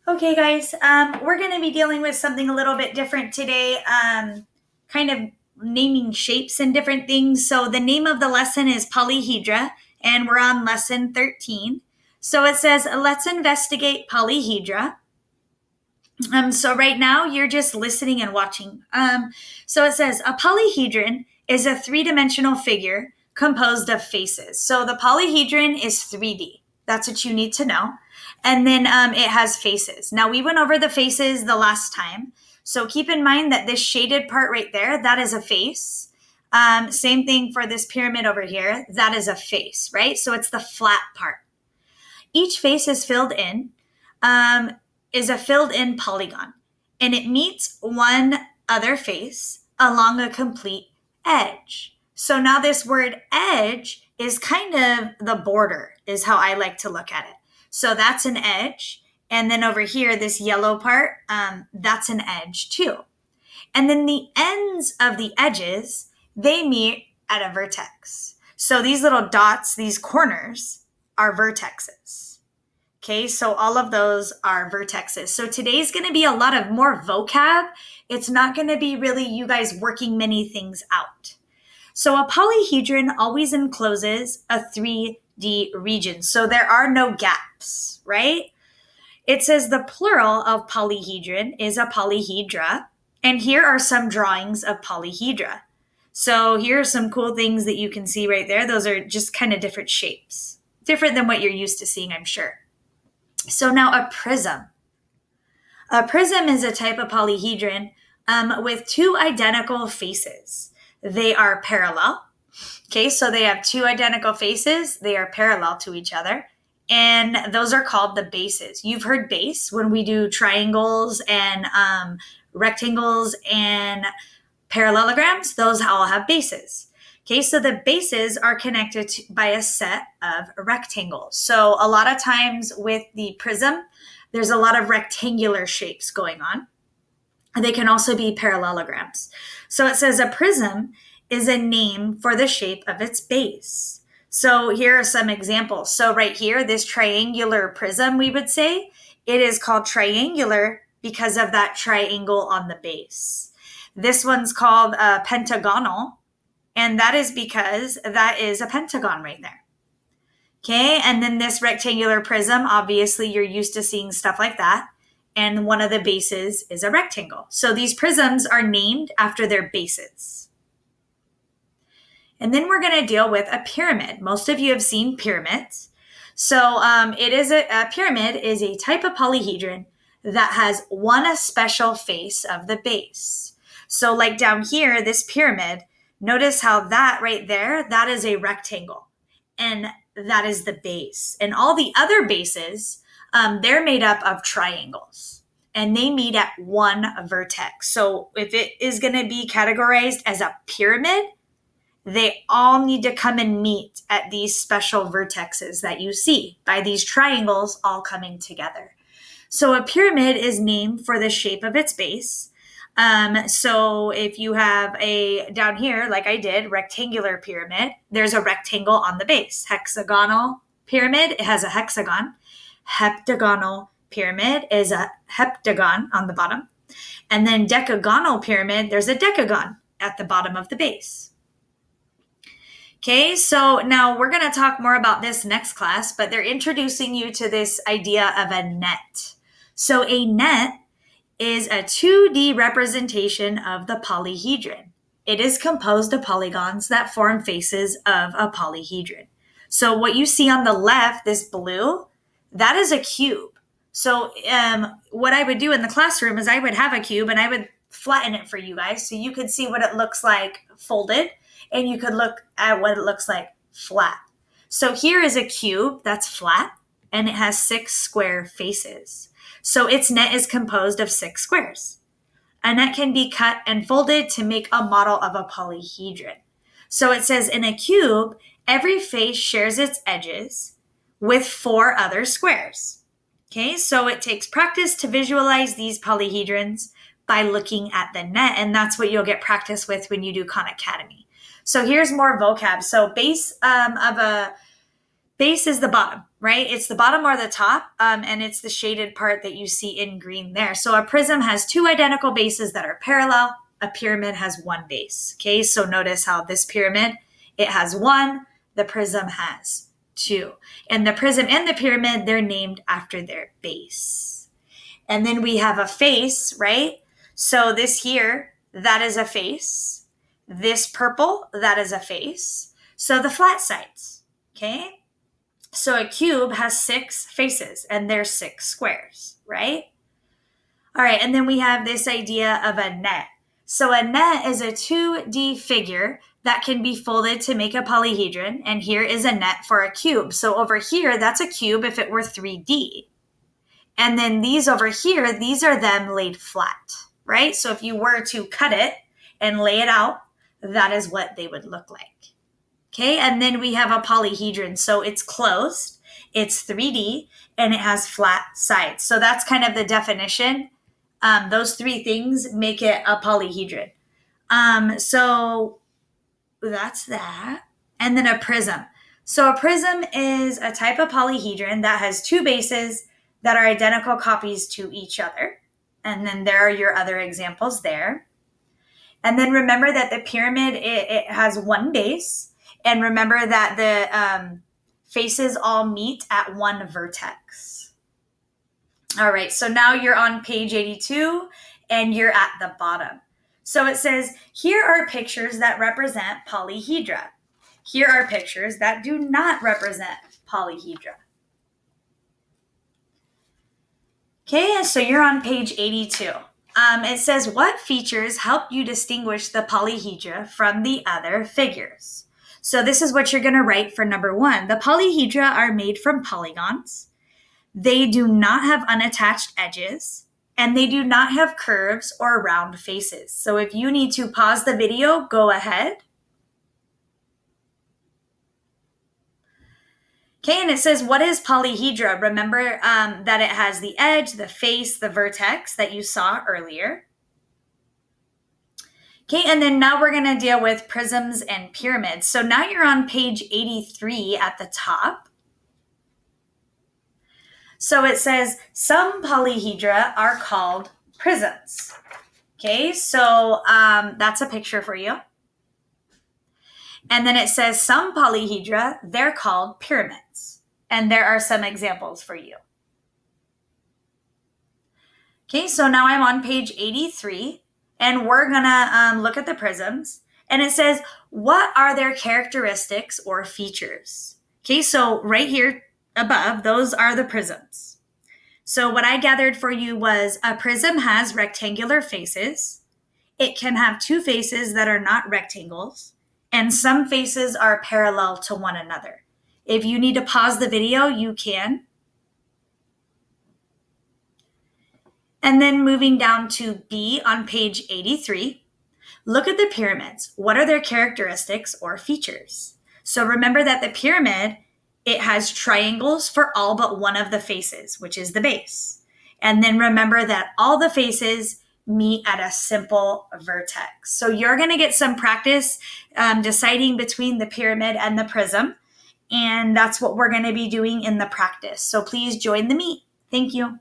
Okay, guys, we're going to be dealing with something a little bit different today, kind of naming shapes and different things. So, the name of the lesson is polyhedra, and we're on lesson 13. So, it says, let's investigate polyhedra. So, right now, you're just listening and watching. So, it says, a polyhedron is a three-dimensional figure composed of faces. So, the polyhedron is 3D. That's what you need to know. And then it has faces. Now, we went over the faces the last time. So keep in mind that this shaded part right there, that is a face. Same thing for this pyramid over here. That is a face, right? So it's the flat part. Each face is filled in, is a filled in polygon. And it meets one other face along a complete edge. So now this word edge is kind of the border, is how I like to look at it. So that's an edge. And then over here, this yellow part, that's an edge too. And then the ends of the edges, they meet at a vertex. So these little dots, these corners, are vertexes. Okay, so all of those are vertexes. So today's going to be a lot of more vocab. It's not going to be really you guys working many things out. So a polyhedron always encloses a 3D region. So there are no gaps, right? It says the plural of polyhedron is a polyhedra. And here are some drawings of polyhedra. So here are some cool things that you can see right there. Those are just kind of different shapes, different than what you're used to seeing, I'm sure. So now a prism. A prism is a type of polyhedron with two identical faces. They are parallel. Okay, so they have two identical faces. They are parallel to each other. And those are called the bases. You've heard base when we do triangles and rectangles and parallelograms. Those all have bases. Okay, so the bases are connected by a set of rectangles. So a lot of times with the prism, there's a lot of rectangular shapes going on. They can also be parallelograms. So it says a prism is a name for the shape of its base. So here are some examples. So right here, this triangular prism, we would say, it is called triangular because of that triangle on the base. This one's called pentagonal, and that is because that is a pentagon right there. Okay, and then this rectangular prism, obviously you're used to seeing stuff like that. And one of the bases is a rectangle. So these prisms are named after their bases. And then we're going to deal with a pyramid. Most of you have seen pyramids. So it is a pyramid is a type of polyhedron that has one special face of the base. So like down here, this pyramid, notice how that right there, that is a rectangle. And that is the base. And all the other bases, they're made up of triangles. And they meet at one vertex. So if it is going to be categorized as a pyramid, they all need to come and meet at these special vertexes that you see by these triangles all coming together. So a pyramid is named for the shape of its base. So if you have a, down here, like I did, rectangular pyramid, there's a rectangle on the base. Hexagonal pyramid, it has a hexagon. Heptagonal pyramid is a heptagon on the bottom. And then decagonal pyramid, there's a decagon at the bottom of the base. Okay, so now we're going to talk more about this next class, but they're introducing you to this idea of a net. So a net is a 2D representation of the polyhedron. It is composed of polygons that form faces of a polyhedron. So what you see on the left, this blue, that is a cube. So what I would do in the classroom is I would have a cube and I would flatten it for you guys so you could see what it looks like folded and you could look at what it looks like flat. So here is a cube that's flat and it has 6 square faces. So its net is composed of 6 squares. A net can be cut and folded to make a model of a polyhedron. So it says in a cube, every face shares its edges with 4 other squares. Okay, so it takes practice to visualize these polyhedrons by looking at the net, and that's what you'll get practice with when you do Khan Academy. So here's more vocab. So base of a Base is the bottom, right? It's the bottom or the top, and it's the shaded part that you see in green there. So a prism has two identical bases that are parallel. A pyramid has one base, okay? So notice how this pyramid, it has one, the prism has two. And the prism and the pyramid, they're named after their base. And then we have a face, right? So this here, that is a face. This purple, that is a face. So the flat sides, okay? So a cube has 6 faces, and there's 6 squares, right? All right, and then we have this idea of a net. So a net is a 2D figure that can be folded to make a polyhedron, and here is a net for a cube. So over here, that's a cube if it were 3D. And then these over here, these are them laid flat, right? So if you were to cut it and lay it out, that is what they would look like. Okay, and then we have a polyhedron. So it's closed, it's 3D, and it has flat sides. So that's kind of the definition. Those 3 things make it a polyhedron. So that's that. And then a prism. So a prism is a type of polyhedron that has 2 bases that are identical copies to each other. And then there are your other examples there. And then remember that the pyramid, it has 1 base. And remember that the faces all meet at 1 vertex. All right, so now you're on page 82 and you're at the bottom. So it says, here are pictures that represent polyhedra. Here are pictures that do not represent polyhedra. Okay, so you're on page 82. It says, what features help you distinguish the polyhedra from the other figures? So this is what you're going to write for number 1. The polyhedra are made from polygons. They do not have unattached edges, and they do not have curves or round faces. So if you need to pause the video, go ahead. Okay, and it says, what is polyhedra? Remember that it has the edge, the face, the vertex that you saw earlier. Okay, and then now we're going to deal with prisms and pyramids. So now you're on page 83 at the top. So it says some polyhedra are called prisms. Okay, so that's a picture for you. And then it says some polyhedra, they're called pyramids. And there are some examples for you. Okay, so now I'm on page 83. And we're going to look at the prisms. And it says, what are their characteristics or features? Okay, so right here above, those are the prisms. So what I gathered for you was a prism has rectangular faces. It can have 2 faces that are not rectangles. And some faces are parallel to one another. If you need to pause the video, you can. And then moving down to B on page 83, look at the pyramids. What are their characteristics or features? So remember that the pyramid, it has triangles for all but one of the faces, which is the base. And then remember that all the faces meet at a simple vertex. So you're going to get some practice deciding between the pyramid and the prism. And that's what we're going to be doing in the practice. So please join the meet. Thank you.